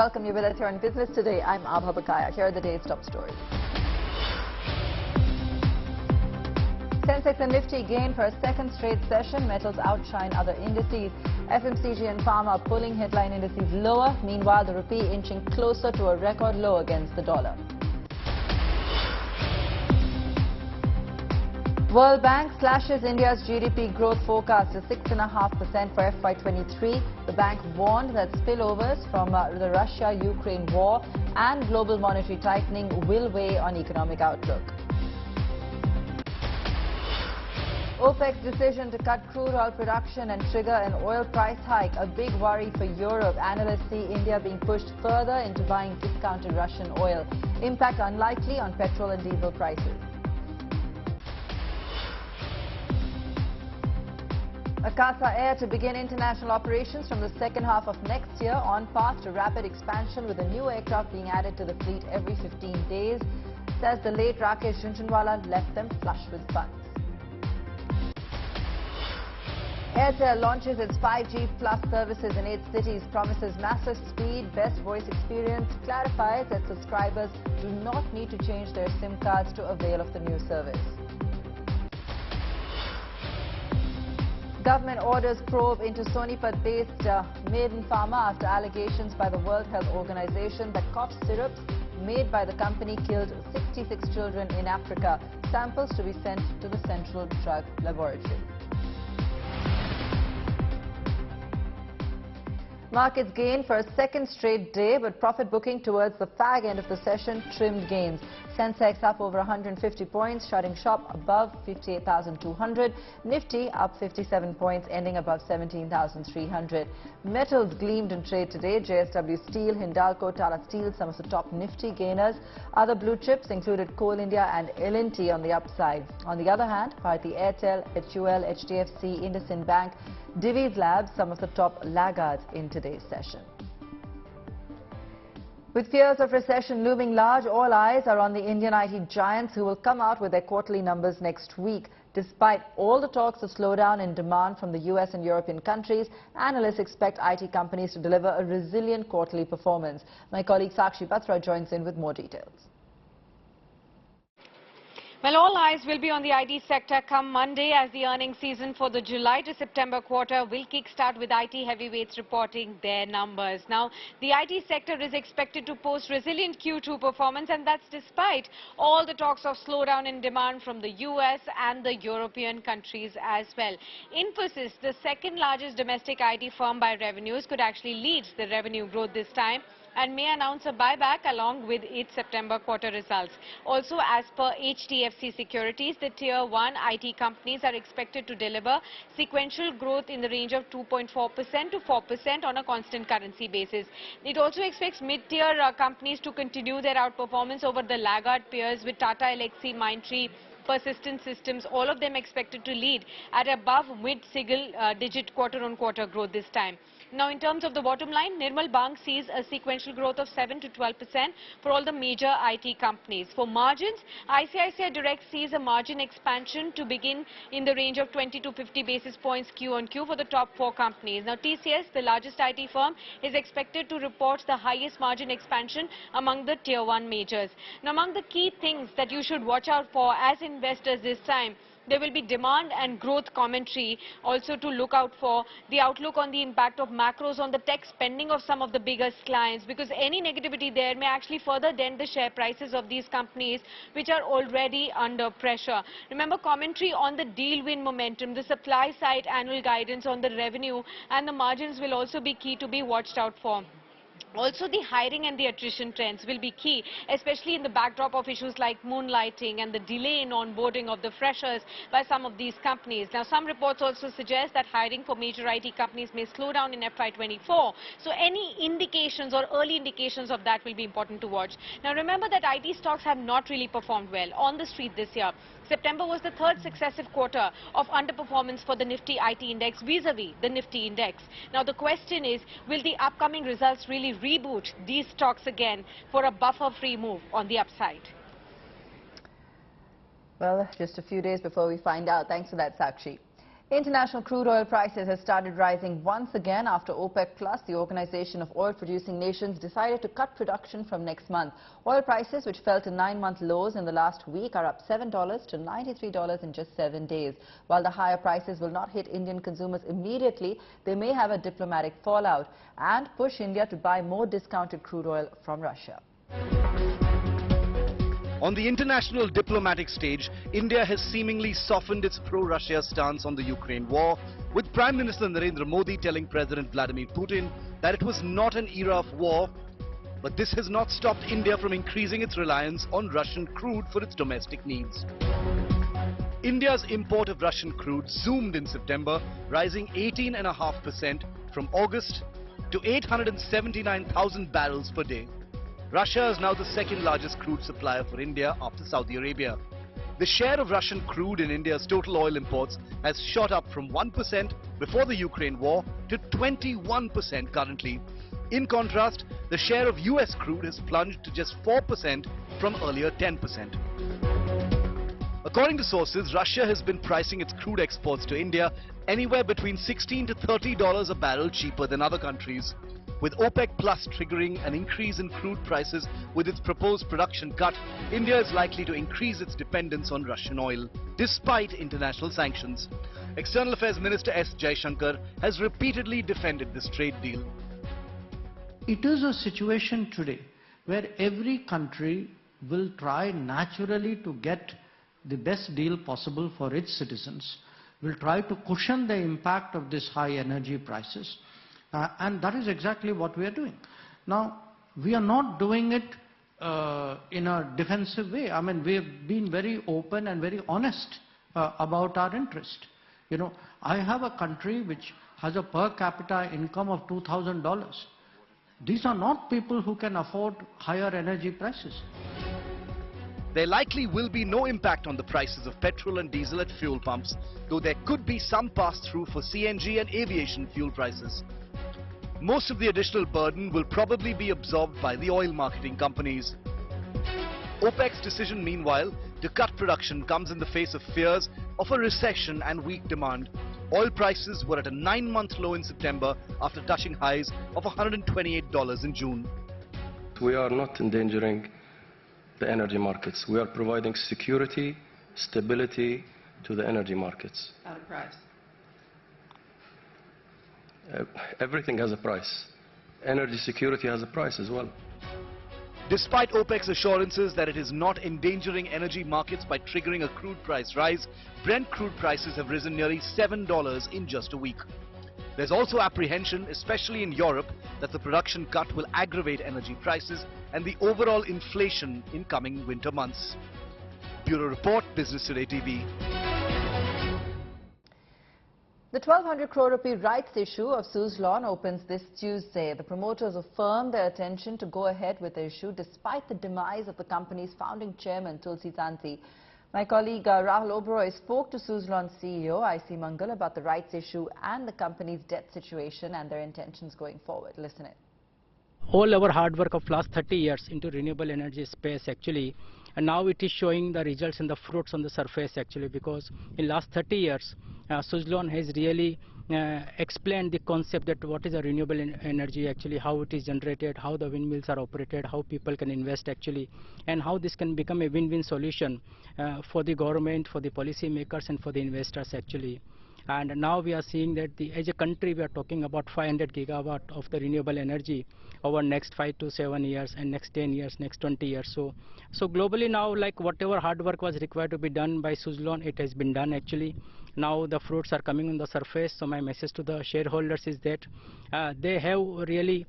welcome you with us here on Business Today. I'm Abha Bakaya. Here are the day's top stories. Sensex and Nifty gain for a second straight session. Metals outshine other indices. FMCG and pharma pulling headline indices lower. Meanwhile, the rupee inching closer to a record low against the dollar. World Bank slashes India's GDP growth forecast to 6.5% for FY23. The bank warned that spillovers from the Russia-Ukraine war and global monetary tightening will weigh on economic outlook. OPEC's decision to cut crude oil production and trigger an oil price hike, a big worry for Europe. Analysts see India being pushed further into buying discounted Russian oil. Impact unlikely on petrol and diesel prices. Akasa Air to begin international operations from the second half of next year, on path to rapid expansion with a new aircraft being added to the fleet every 15 days. Says the late Rakesh Jhunjhunwala left them flush with funds. Airtel launches its 5G Plus services in 8 cities, promises massive speed, best voice experience, clarifies that subscribers do not need to change their SIM cards to avail of the new service. Government orders probe into Sonipat-based Maiden Pharma after allegations by the World Health Organization that cough syrups made by the company killed 66 children in Africa. Samples to be sent to the Central Drug Laboratory. Markets gained for a second straight day, but profit booking towards the fag end of the session trimmed gains. Sensex up over 150 points, shutting shop above 58,200. Nifty up 57 points, ending above 17,300. Metals gleamed in trade today. JSW Steel, Hindalco, Tata Steel, some of the top Nifty gainers. Other blue chips included Coal India and L&T on the upside. On the other hand, Bharti Airtel, HUL, HDFC, IndusInd Bank, Divi's Labs, some of the top laggards in today's session. With fears of recession looming large, all eyes are on the Indian IT giants who will come out with their quarterly numbers next week. Despite all the talks of slowdown in demand from the US and European countries, analysts expect IT companies to deliver a resilient quarterly performance. My colleague Sakshi Batra joins in with more details. Well, all eyes will be on the IT sector come Monday as the earnings season for the July to September quarter will kickstart with IT heavyweights reporting their numbers. Now, the IT sector is expected to post resilient Q2 performance, and that's despite all the talks of slowdown in demand from the US and the European countries as well. Infosys, the second largest domestic IT firm by revenues, could actually lead the revenue growth this time and may announce a buyback along with its September quarter results. Also, as per HDFC Securities, the Tier 1 IT companies are expected to deliver sequential growth in the range of 2.4% to 4% on a constant currency basis. It also expects mid-tier companies to continue their outperformance over the laggard peers, with Tata Elxsi, Mindtree, Persistent Systems, all of them expected to lead at above mid-single digit quarter-on-quarter growth this time. Now, in terms of the bottom line, Nirmal Bang sees a sequential growth of 7 to 12% for all the major IT companies. For margins, ICICI Direct sees a margin expansion to begin in the range of 20 to 50 basis points Q-on-Q for the top 4 companies. Now, TCS, the largest IT firm, is expected to report the highest margin expansion among the Tier 1 majors. Now, among the key things that you should watch out for as investors this time, there will be demand and growth commentary also to look out for, the outlook on the impact of macros on the tech spending of some of the biggest clients, because any negativity there may actually further dent the share prices of these companies which are already under pressure. Remember, commentary on the deal win momentum, the supply side annual guidance on the revenue and the margins will also be key to be watched out for. Also, the hiring and the attrition trends will be key, especially in the backdrop of issues like moonlighting and the delay in onboarding of the freshers by some of these companies. Now, some reports also suggest that hiring for major IT companies may slow down in FY24. So, any indications or early indications of that will be important to watch. Now, remember that IT stocks have not really performed well on the street this year. September was the third successive quarter of underperformance for the Nifty IT index vis-a-vis the Nifty index. Now, the question is, will the upcoming results really reboot these stocks again for a buffer-free move on the upside? Well, just a few days before we find out. Thanks for that, Sakshi. International crude oil prices have started rising once again after OPEC Plus, the Organization of Oil-Producing Nations, decided to cut production from next month. Oil prices, which fell to 9-month lows in the last week, are up $7 to $93 in just 7 days. While the higher prices will not hit Indian consumers immediately, they may have a diplomatic fallout and push India to buy more discounted crude oil from Russia. On the international diplomatic stage, India has seemingly softened its pro-Russia stance on the Ukraine war, with Prime Minister Narendra Modi telling President Vladimir Putin that it was not an era of war. But this has not stopped India from increasing its reliance on Russian crude for its domestic needs. India's import of Russian crude zoomed in September, rising 18.5% from August to 879,000 barrels per day. Russia is now the second largest crude supplier for India after Saudi Arabia. The share of Russian crude in India's total oil imports has shot up from 1% before the Ukraine war to 21% currently. In contrast, the share of US crude has plunged to just 4% from earlier 10%. According to sources, Russia has been pricing its crude exports to India anywhere between $16 to $30 a barrel cheaper than other countries. With OPEC Plus triggering an increase in crude prices with its proposed production cut, India is likely to increase its dependence on Russian oil, despite international sanctions. External Affairs Minister S. Jaishankar has repeatedly defended this trade deal. It is a situation today where every country will try naturally to get the best deal possible for its citizens, will try to cushion the impact of this high energy prices. And that is exactly what we are doing. Now, we are not doing it in a defensive way. I mean, we have been very open and very honest about our interest. You know, I have a country which has a per capita income of $2,000. These are not people who can afford higher energy prices. There likely will be no impact on the prices of petrol and diesel at fuel pumps, though there could be some pass-through for CNG and aviation fuel prices. Most of the additional burden will probably be absorbed by the oil marketing companies. OPEC's decision, meanwhile, to cut production comes in the face of fears of a recession and weak demand. Oil prices were at a 9-month low in September after touching highs of $128 in June. We are not endangering the energy markets. We are providing security, stability to the energy markets. At a price. Everything has a price. Energy security has a price as well. Despite OPEC's assurances that it is not endangering energy markets by triggering a crude price rise, Brent crude prices have risen nearly $7 in just a week. There's also apprehension, especially in Europe, that the production cut will aggravate energy prices and the overall inflation in coming winter months. Bureau Report, Business Today TV. The 1,200 crore rupee rights issue of Suzlon opens this Tuesday. The promoters affirmed their intention to go ahead with the issue despite the demise of the company's founding chairman, Tulsi Tanti. My colleague Rahul Oberoi spoke to Suzlon CEO IC Mangal about the rights issue and the company's debt situation and their intentions going forward. Listen in. All our hard work of last 30 years into renewable energy space actually, and now it is showing the results and the fruits on the surface actually, because in last 30 years Suzlon has really explained the concept that what is a renewable energy actually, how it is generated, how the windmills are operated, how people can invest actually, and how this can become a win-win solution for the government, for the policy makers and for the investors actually. And now we are seeing that as a country we are talking about 500 gigawatt of the renewable energy over next 5 to 7 years and next 10 years, next 20 years. So globally now, like whatever hard work was required to be done by Suzlon, it has been done actually. Now the fruits are coming on the surface. So my message to the shareholders is that they have really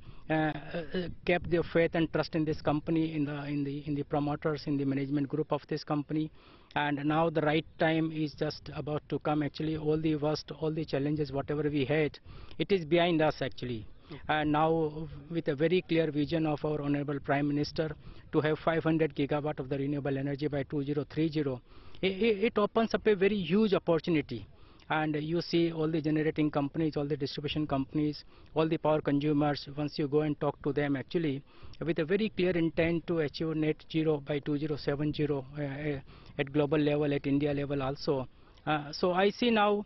kept their faith and trust in this company, in the promoters, in the management group of this company. And now the right time is just about to come actually. All the worst, all the challenges, whatever we had, it is behind us actually. And now with a very clear vision of our Honorable Prime Minister to have 500 gigawatt of the renewable energy by 2030, it opens up a very huge opportunity. And you see all the generating companies, all the distribution companies, all the power consumers, once you go and talk to them actually, with a very clear intent to achieve net zero by 2070 at global level, at India level also. So I see now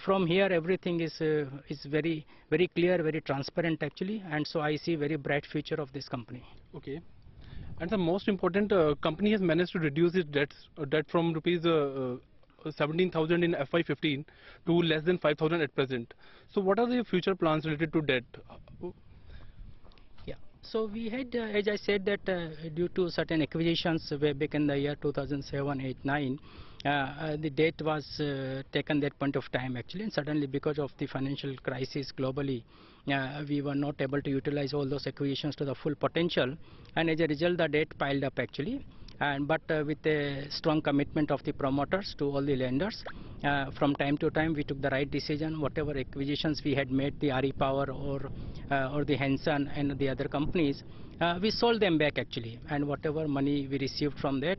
from here everything is very clear, very transparent actually, and so I see very bright future of this company. Okay. And the most important, company has managed to reduce its debt from rupees 17,000 in FY15 to less than 5,000 at present. So what are the future plans related to debt? Yeah. So we had, as I said, that due to certain acquisitions way back in the year 2007, 8, 9, the debt was taken that point of time actually, and suddenly because of the financial crisis globally, we were not able to utilize all those acquisitions to the full potential, and as a result the debt piled up actually. And but with a strong commitment of the promoters to all the lenders, from time to time we took the right decision. Whatever acquisitions we had made, the RE Power or the Henson and the other companies, we sold them back actually, and whatever money we received from that,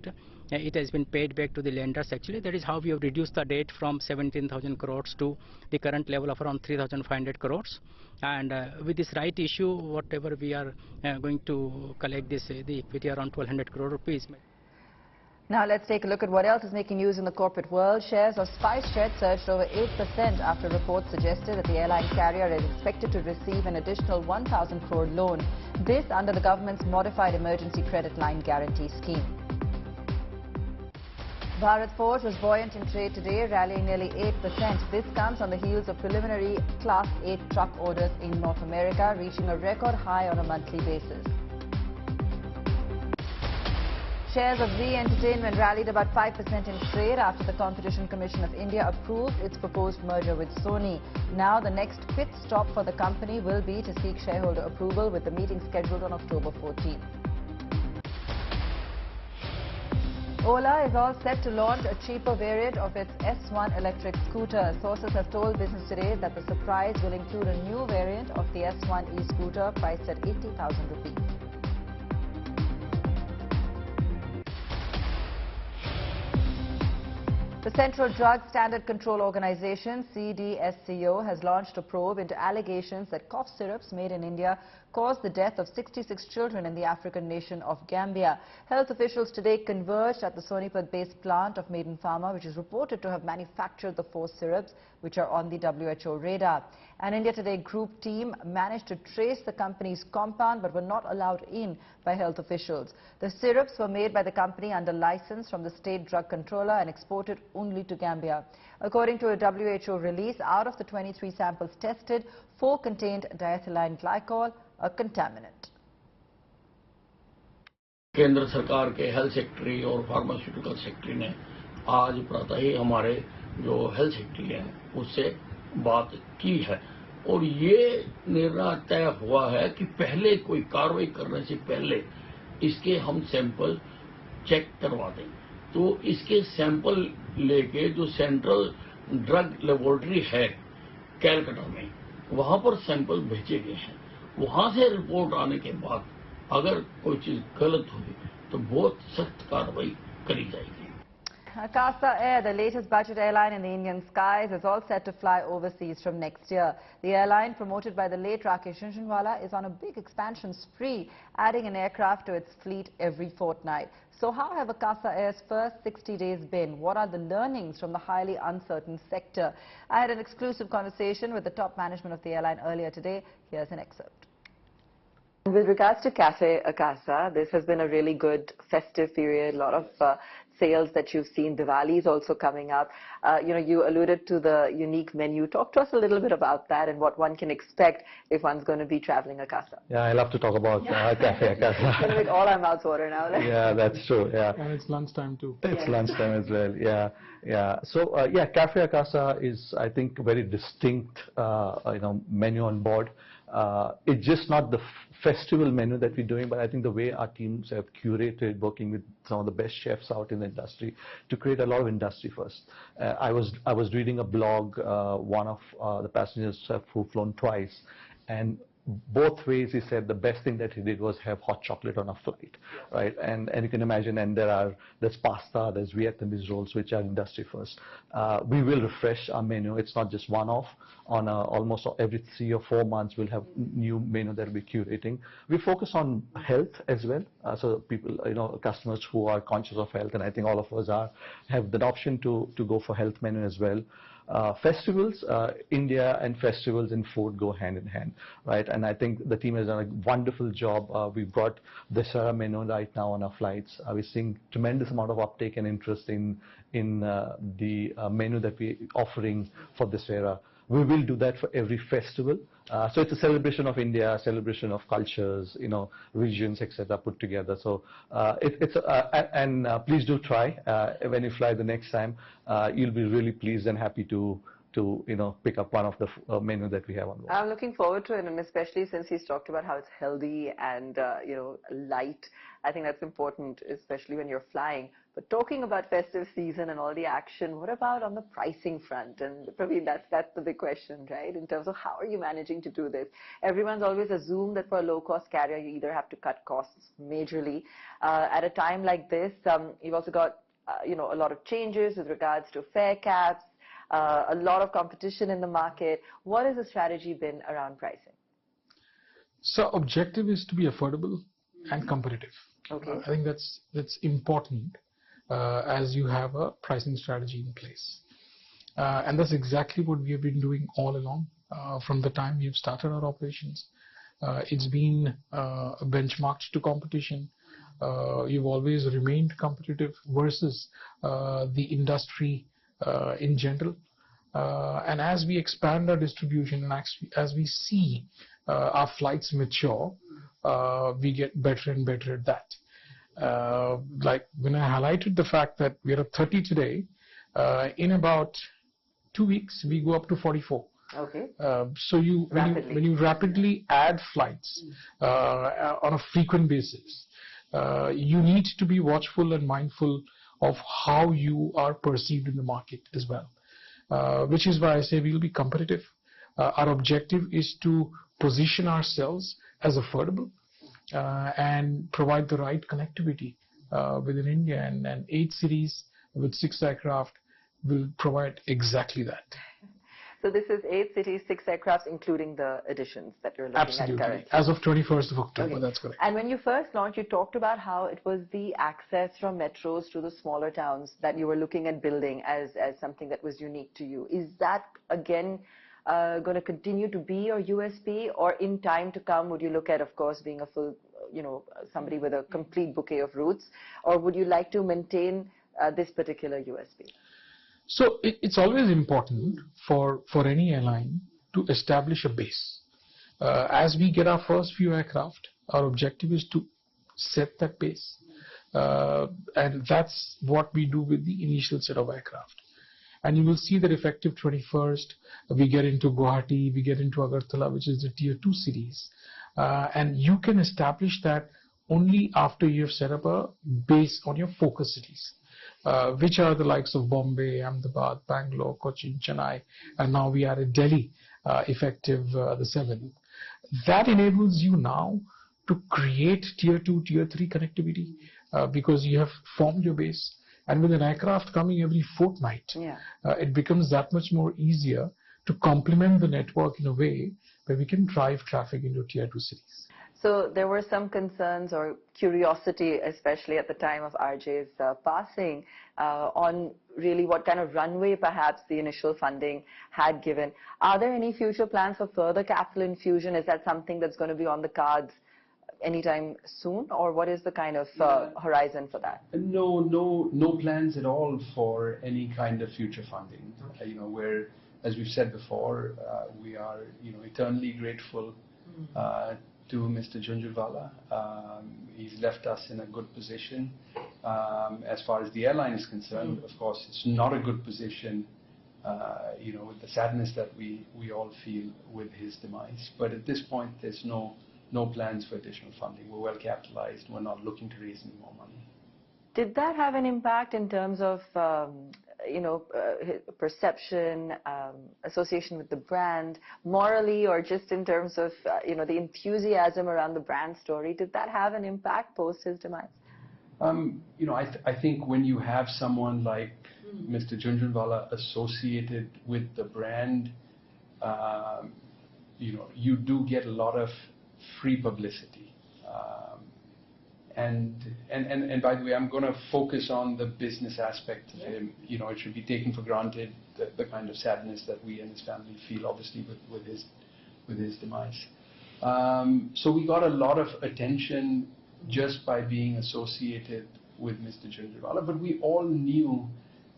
it has been paid back to the lenders actually. That is how we have reduced the debt from 17,000 crores to the current level of around 3,500 crores. And with this right issue, whatever we are going to collect this the equity around 1,200 crore rupees. Now let's take a look at what else is making news in the corporate world. Shares of SpiceJet surged over 8% after reports suggested that the airline carrier is expected to receive an additional 1,000 crore loan. This under the government's modified emergency credit line guarantee scheme. Bharat Forge was buoyant in trade today, rallying nearly 8%. This comes on the heels of preliminary Class 8 truck orders in North America, reaching a record high on a monthly basis. Shares of Zee Entertainment rallied about 5% in trade after the Competition Commission of India approved its proposed merger with Sony. Now the next pit stop for the company will be to seek shareholder approval, with the meeting scheduled on October 14. Ola is all set to launch a cheaper variant of its S1 electric scooter. Sources have told Business Today that the surprise will include a new variant of the S1 e-scooter priced at 80,000 rupees. The Central Drug Standard Control Organization, CDSCO, has launched a probe into allegations that cough syrups made in India caused the death of 66 children in the African nation of Gambia. Health officials today converged at the Sonipat-based plant of Maiden Pharma, which is reported to have manufactured the 4 syrups which are on the WHO radar. An India Today group team managed to trace the company's compound but were not allowed in by health officials. The syrups were made by the company under license from the state drug controller and exported only to Gambia. According to a WHO release, out of the 23 samples tested, 4 contained diethylene glycol, a contaminant. केंद्र सरकार के health secretary और pharmaceutical secretary ने आज प्रातः ही हमारे जो health secretary है उससे बात की है और ये निर्णय तय हुआ है कि पहले कोई कार्रवाई करने से पहले इसके हम सैंपल चेक करवा दें। तो इसके सैंपल लेके जो सेंट्रल ड्रग लेबोरेटरी है कैलकाटा में, वहां पर सैंपल भेजे गए हैं। वहां से रिपोर्ट आने के बाद अगर कोई चीज गलत हुई तो बहुत सख्त कार्रवाई करी जाएगी। Akasa Air, the latest budget airline in the Indian skies, is all set to fly overseas from next year. The airline, promoted by the late Rakesh Jhunjhunwala, is on a big expansion spree, adding an aircraft to its fleet every fortnight. So how have Akasa Air's first 60 days been? What are the learnings from the highly uncertain sector? I had an exclusive conversation with the top management of the airline earlier today. Here's an excerpt. With regards to Cafe Akasa, this has been a really good festive period, a lot of sales that you've seen. Diwali is also coming up. You alluded to the unique menu. Talk to us a little bit about that and what one can expect if one's going to be traveling Akasa. Yeah, I love to talk about Cafe Akasa. It's going to make all our mouths water now. Yeah, that's true. Yeah. And it's lunchtime too. It's lunchtime as well. Yeah, yeah. So Cafe Akasa is, I think, a very distinct, menu on board. It's just not the festival menu that we're doing, but I think the way our teams have curated, working with some of the best chefs out in the industry to create a lot of industry first. I was reading a blog, one of the passengers have flown twice, and both ways he said the best thing that he did was have hot chocolate on a flight, right? And you can imagine, and there's pasta, there's Vietnamese rolls, which are industry first. We will refresh our menu. It's not just one-off. On almost every 3 or 4 months, we'll have new menu that we're curating. We focus on health as well. So people, customers who are conscious of health, and I think all of us have the option to go for health menu as well. Festivals, India and festivals and food go hand in hand, right? And I think the team has done a wonderful job. We've got the Dasara menu right now on our flights. We're seeing tremendous amount of uptake and interest in the menu that we're offering for this era. We will do that for every festival. So it's a celebration of India, celebration of cultures, regions, etc., put together. So please do try when you fly the next time. You'll be really pleased and happy to pick up one of the menu that we have on board. I'm looking forward to it, and especially since he's talked about how it's healthy and light. I think that's important, especially when you're flying. But talking about festive season and all the action, what about on the pricing front? And probably that's the big question, right? In terms of how are you managing to do this? Everyone's always assumed that for a low-cost carrier, you either have to cut costs majorly. At a time like this, you've also got a lot of changes with regards to fare caps, a lot of competition in the market. What has the strategy been around pricing? So objective is to be affordable and competitive. Okay. I think that's important as you have a pricing strategy in place. And that's exactly what we have been doing all along from the time we've started our operations. It's been benchmarked to competition. You've always remained competitive versus the industry in general. And as we expand our distribution and as we see our flights mature, we get better and better at that. Like when I highlighted the fact that we are at 30 today, in about 2 weeks we go up to 44. Okay. So when you rapidly add flights on a frequent basis, you need to be watchful and mindful of how you are perceived in the market as well. Which is why I say we will be competitive. Our objective is to position ourselves as affordable and provide the right connectivity within India, and 8 cities with 6 aircraft will provide exactly that. So this is 8 cities, 6 aircrafts, including the additions that you're looking Absolutely. at currently. As of 21st of October, Okay. That's correct. And when you first launched, you talked about how it was the access from metros to the smaller towns that you were looking at building as something that was unique to you. Is that, again, going to continue to be your USP? Or in time to come, would you look at, of course, being a full, somebody with a complete bouquet of routes? Or would you like to maintain this particular USP? So it's always important for any airline to establish a base. As we get our first few aircraft, our objective is to set that base. And that's what we do with the initial set of aircraft. And you will see that effective 21st, we get into Guwahati, we get into Agartala, which is the tier 2 cities. And you can establish that only after you've set up a base on your focus cities. Which are the likes of Bombay, Ahmedabad, Bangalore, Cochin, Chennai, and now we are at Delhi, effective the 7th. That enables you now to create tier 2, tier 3 connectivity because you have formed your base. And with an aircraft coming every fortnight, it becomes that much more easier to complement the network in a way where we can drive traffic into tier 2 cities. So there were some concerns or curiosity, especially at the time of RJ's passing, on really what kind of runway perhaps the initial funding had given. Are there any future plans for further capital infusion? Is that something that's going to be on the cards anytime soon? Or what is the kind of horizon for that? No plans at all for any kind of future funding. Where, as we've said before, we are eternally grateful to Mr. Jhunjhunwala. He's left us in a good position. As far as the airline is concerned, of course, it's not a good position, with the sadness that we all feel with his demise. But at this point, there's no plans for additional funding. We're well capitalized. We're not looking to raise any more money. Did that have an impact in terms of, perception, association with the brand, morally or just in terms of, the enthusiasm around the brand story? Did that have an impact post his demise? I think when you have someone like Mr. Jhunjhunwala associated with the brand, you do get a lot of free publicity. And by the way, I'm going to focus on the business aspect of him. It should be taken for granted the kind of sadness that we and his family feel, obviously, with his demise. So we got a lot of attention just by being associated with Mr. Jhunjhunwala, but we all knew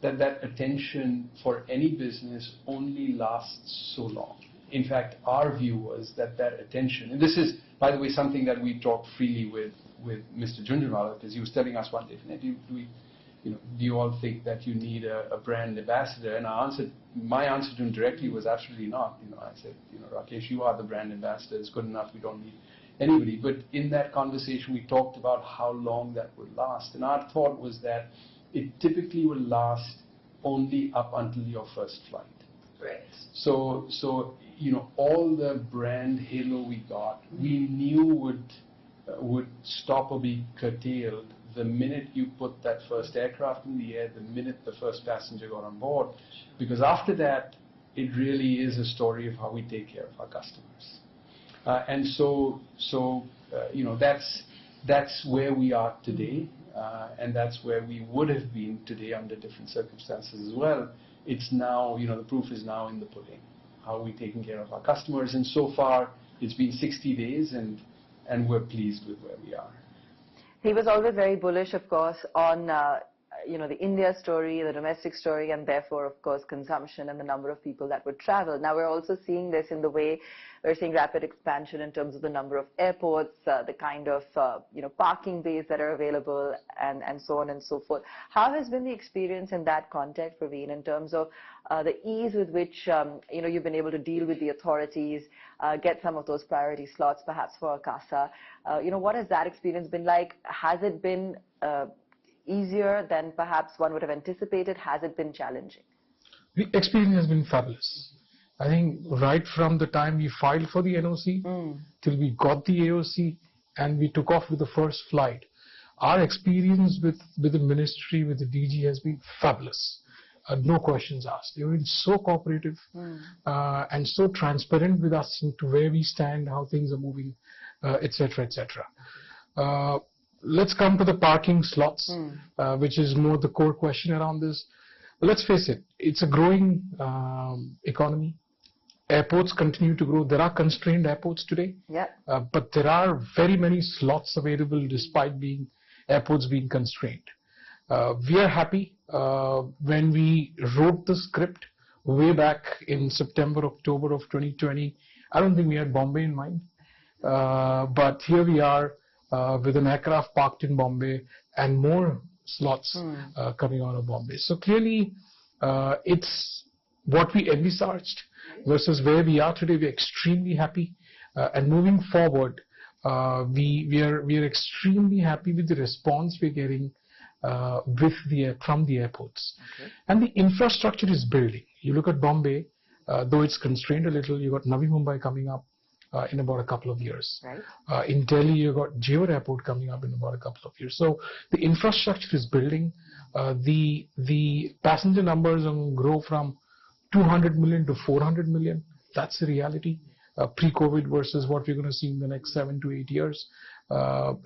that attention for any business only lasts so long. In fact, our view was that attention, and this is, by the way, something that we talked freely with Mr. Jhunjhunwala, because he was telling us one day, do you all think that you need a brand ambassador? And my answer to him directly was absolutely not. I said, Rakesh, you are the brand ambassador. It's good enough. We don't need anybody. But in that conversation, we talked about how long that would last. And our thought was that it typically will last only up until your first flight. Right. So all the brand halo we got, we knew would stop or be curtailed the minute you put that first aircraft in the air, the minute the first passenger got on board. Because after that, it really is a story of how we take care of our customers. And that's where we are today, and that's where we would have been today under different circumstances as well. It's now, the proof is now in the pudding. How are we taking care of our customers? And so far, it's been 60 days, and we're pleased with where we are. He was always very bullish, of course, on the India story, the domestic story, and therefore, of course, consumption and the number of people that would travel. Now, we're also seeing this in the way we're seeing rapid expansion in terms of the number of airports, the kind of parking bays that are available, and so on and so forth. How has been the experience in that context, Praveen, in terms of the ease with which you've been able to deal with the authorities, get some of those priority slots, perhaps for Akasa? What has that experience been like? Has it been easier than perhaps one would have anticipated? Has it been challenging? The experience has been fabulous. I think right from the time we filed for the NOC till we got the AOC and we took off with the first flight, our experience with the ministry, with the DG has been fabulous. No questions asked. They've been so cooperative and so transparent with us into where we stand, how things are moving, etc., etc. Let's come to the parking slots, which is more the core question around this. Let's face it, it's a growing economy. Airports continue to grow. There are constrained airports today, but there are very many slots available despite airports being constrained. We are happy when we wrote the script way back in September, October of 2020. I don't think we had Bombay in mind, but here we are with an aircraft parked in Bombay and more slots coming out of Bombay. So clearly, it's what we envisaged versus where we are today. We're extremely happy, and moving forward, we are extremely happy with the response we're getting from the airports. Okay. And the infrastructure is building. You look at Bombay, though it's constrained a little, you got Navi Mumbai coming up in about a couple of years. Right. In Delhi, you got Jewar Airport coming up in about a couple of years. So the infrastructure is building. The passenger numbers are going to grow from 200 million to 400 million. That's the reality. Pre-COVID versus what we're going to see in the next 7 to 8 years.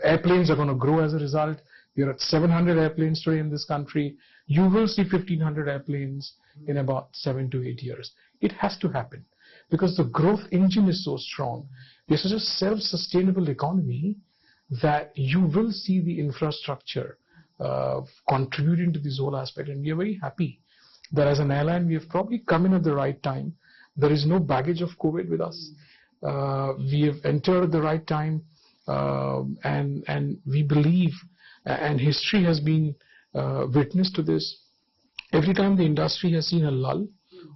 Airplanes are going to grow as a result. We're at 700 airplanes today in this country. You will see 1,500 airplanes in about 7 to 8 years. It has to happen because the growth engine is so strong. We're such a self-sustainable economy that you will see the infrastructure contributing to this whole aspect. And we are very happy that as an airline, we have probably come in at the right time. There is no baggage of COVID with us. We have entered at the right time, and we believe, and history has been witness to this. Every time the industry has seen a lull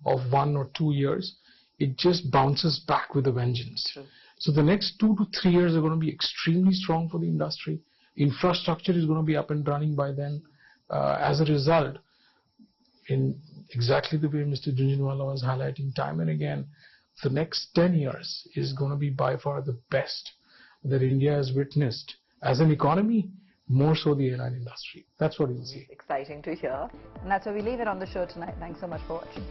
of 1 or 2 years, it just bounces back with a vengeance. Sure. So the next 2 to 3 years are going to be extremely strong for the industry. Infrastructure is going to be up and running by then. As a result, in exactly the way Mr. Jhunjhunwala was highlighting time and again, the next 10 years is going to be by far the best that India has witnessed as an economy, more so the airline industry. That's what you'll see. Exciting to hear. And that's where we leave it on the show tonight. Thanks so much for watching.